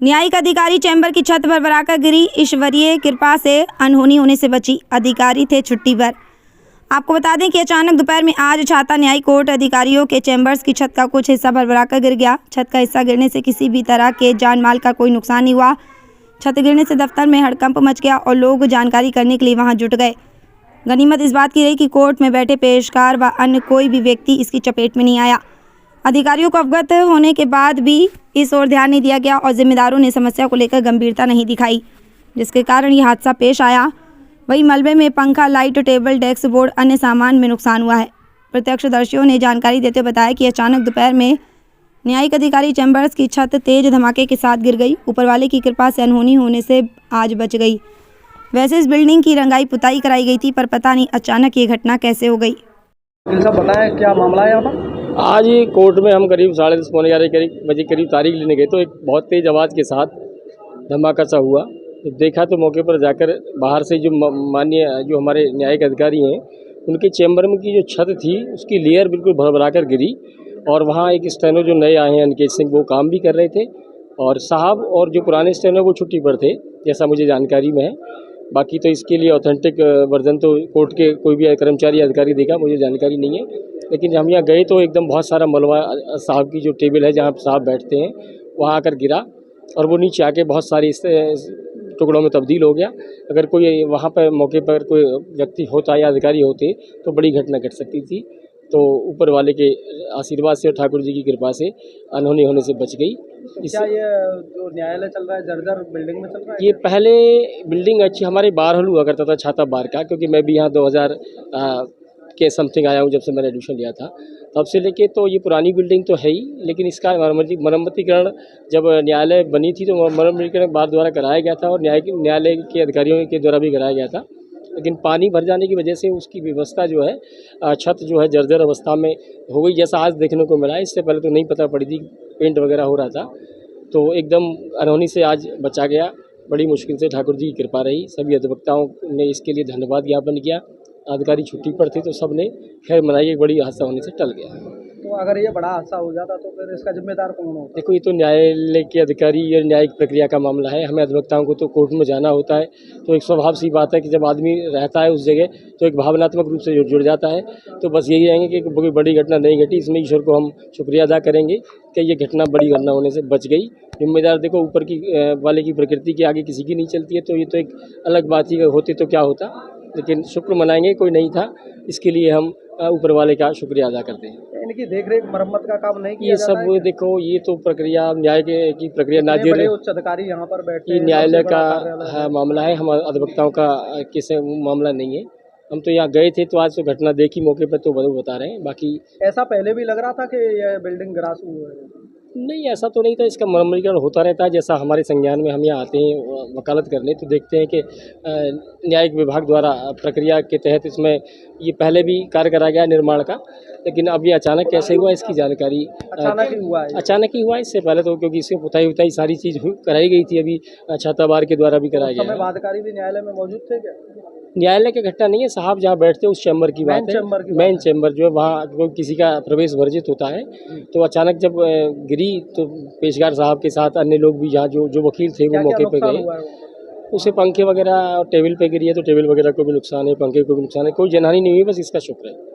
न्यायिक अधिकारी चैम्बर की छत भरभराकर गिरी, ईश्वरीय कृपा से अनहोनी होने से बची। अधिकारी थे छुट्टी पर। आपको बता दें कि अचानक दोपहर में आज छाता न्यायिक कोर्ट अधिकारियों के चैम्बर्स की छत का कुछ हिस्सा भरभराकर गिर गया। छत का हिस्सा गिरने से किसी भी तरह के जान माल का कोई नुकसान नहीं हुआ। छत गिरने से दफ्तर में हड़कंप मच गया और लोग जानकारी करने के लिए वहां जुट गए। गनीमत इस बात की रही कि कोर्ट में बैठे पेशकार व अन्य कोई भी व्यक्ति इसकी चपेट में नहीं आया। अधिकारियों को अवगत होने के बाद भी इस ओर ध्यान नहीं दिया गया और जिम्मेदारों ने समस्या को लेकर गंभीरता नहीं दिखाई, जिसके कारण ये हादसा पेश आया। वहीं मलबे में पंखा, लाइट, टेबल, डेस्क बोर्ड, अन्य सामान में नुकसान हुआ है। प्रत्यक्षदर्शियों ने जानकारी देते हुए बताया कि अचानक दोपहर में न्यायिक अधिकारी चैम्बर्स की छत तेज धमाके के साथ गिर गई। ऊपर वाले की कृपा से अनहोनी होने से आज बच गई। वैसे इस बिल्डिंग की रंगाई पुताई कराई गई थी, पर पता नहीं अचानक ये घटना कैसे हो गई। बताएं क्या मामला है यहाँ पर? आज ही कोर्ट में हम करीब 10:30 पौने 11 बजे करीब तारीख लेने गए तो एक बहुत तेज़ आवाज़ के साथ धमाका सा हुआ। तो देखा तो मौके पर जाकर बाहर से जो माननीय जो हमारे न्यायिक अधिकारी हैं उनके चैम्बर में की जो छत थी उसकी लेयर बिल्कुल भरभराकर गिरी और वहाँ एक स्टेनो जो नए आए हैं अनिकेत सिंह वो काम भी कर रहे थे और साहब और जो पुराने स्टेनो वो छुट्टी पर थे, जैसा मुझे जानकारी में है। बाकी तो इसके लिए ऑथेंटिक वर्जन तो कोर्ट के कोई भी कर्मचारी अधिकारी देगा, मुझे जानकारी नहीं है। लेकिन हम यहाँ गए तो एकदम बहुत सारा मलबा साहब की जो टेबल है जहाँ साहब बैठते हैं वहाँ आकर गिरा और वो नीचे आके बहुत सारी टुकड़ों में तब्दील हो गया। अगर कोई वहाँ पर मौके पर कोई व्यक्ति होता या अधिकारी होते तो बड़ी घटना घट सकती थी। तो ऊपर वाले के आशीर्वाद से, ठाकुर जी की कृपा से अनहोनी होने से बच गई। क्या ये जो न्यायालय चल रहा है जर्जर बिल्डिंग में चल रहा है? ये पहले बिल्डिंग अच्छी हमारे बार हल हुआ करता था छाता बार का, क्योंकि मैं भी यहाँ 2000 के समथिंग आया हूँ जब से मैंने एडमिशन लिया था तब से लेके। तो ये पुरानी बिल्डिंग तो है ही, लेकिन इसका मरम्मतीकरण जब न्यायालय बनी थी तो मरम्मतीकरण बार द्वारा कराया गया था और न्यायालय के अधिकारियों के द्वारा भी कराया गया था। लेकिन पानी भर जाने की वजह से उसकी व्यवस्था जो है छत जो है जर्जर अवस्था में हो गई, जैसा आज देखने को मिला। इससे पहले तो नहीं पता पड़ी थी, पेंट वगैरह हो रहा था, तो एकदम अनहोनी से आज बचा गया। बड़ी मुश्किल से ठाकुर जी की कृपा रही। सभी अधिवक्ताओं ने इसके लिए धन्यवाद ज्ञापन किया। अधिकारी छुट्टी पर थे तो सब ने खैर मनाई, एक बड़ी हादसा होने से टल गया। तो अगर ये बड़ा हादसा हो जाता तो फिर इसका जिम्मेदार कौन होता? देखो, ये तो न्यायालय के अधिकारी या न्यायिक प्रक्रिया का मामला है। हमें अधिवक्ताओं को तो कोर्ट में जाना होता है, तो एक स्वभाव सी बात है कि जब आदमी रहता है उस जगह तो एक भावनात्मक रूप से जुड़ जाता है। तो बस यही रहेंगे कि कोई बड़ी घटना नहीं घटी। इसमें ईश्वर को हम शुक्रिया अदा करेंगे कि ये घटना बड़ी घटना होने से बच गई। जिम्मेदार देखो ऊपर की वाले की प्रकृति के आगे किसी की नहीं चलती है, तो ये तो एक अलग बात ही होती तो क्या होता। लेकिन शुक्र मनाएंगे, कोई नहीं था, इसके लिए हम ऊपर वाले का शुक्रिया अदा करते हैं। इनकी देखरेख मरम्मत का काम नहीं किया ये जाता सब देखो, ये तो प्रक्रिया न्याय की प्रक्रिया नाजिर उच्च अधिकारी यहाँ पर बैठे हैं, न्यायालय का मामला है, हम अधिवक्ताओं का किसी मामला नहीं है। हम तो यहाँ गए थे तो आज तो घटना देखी मौके पर, तो बता रहे हैं। बाकी ऐसा पहले भी लग रहा था कि यह बिल्डिंग गिरास हुआ है? नहीं, ऐसा तो नहीं था। इसका मरम्मतीकरण होता रहता है। जैसा हमारे संज्ञान में हम यहाँ आते हैं वकालत करने, तो देखते हैं कि न्यायिक विभाग द्वारा प्रक्रिया के तहत इसमें ये पहले भी कार्य कराया गया निर्माण का। लेकिन अब ये अचानक कैसे हुआ इसकी जानकारी अचानक ही हुआ है। अचानक ही हुआ। इससे पहले तो क्योंकि इसकी पुताई सारी चीज़ कराई गई थी, अभी छातावार के द्वारा भी कराया गया। अधिकारी भी न्यायालय में मौजूद थे क्या? न्यायालय की घटना नहीं है, साहब जहाँ बैठते उस चैम्बर की बात है। मेन चैम्बर जो है वहाँ कोई किसी का प्रवेश वर्जित होता है। तो अचानक जब गिरी तो पेशकार साहब के साथ अन्य लोग भी जहाँ जो वकील थे वो मौके पे गए। उसे पंखे वगैरह और टेबल पे गिरी है तो टेबल वगैरह को भी नुकसान है, पंखे को भी नुकसान है। कोई जनहानि नहीं हुई, बस इसका शुक्र है।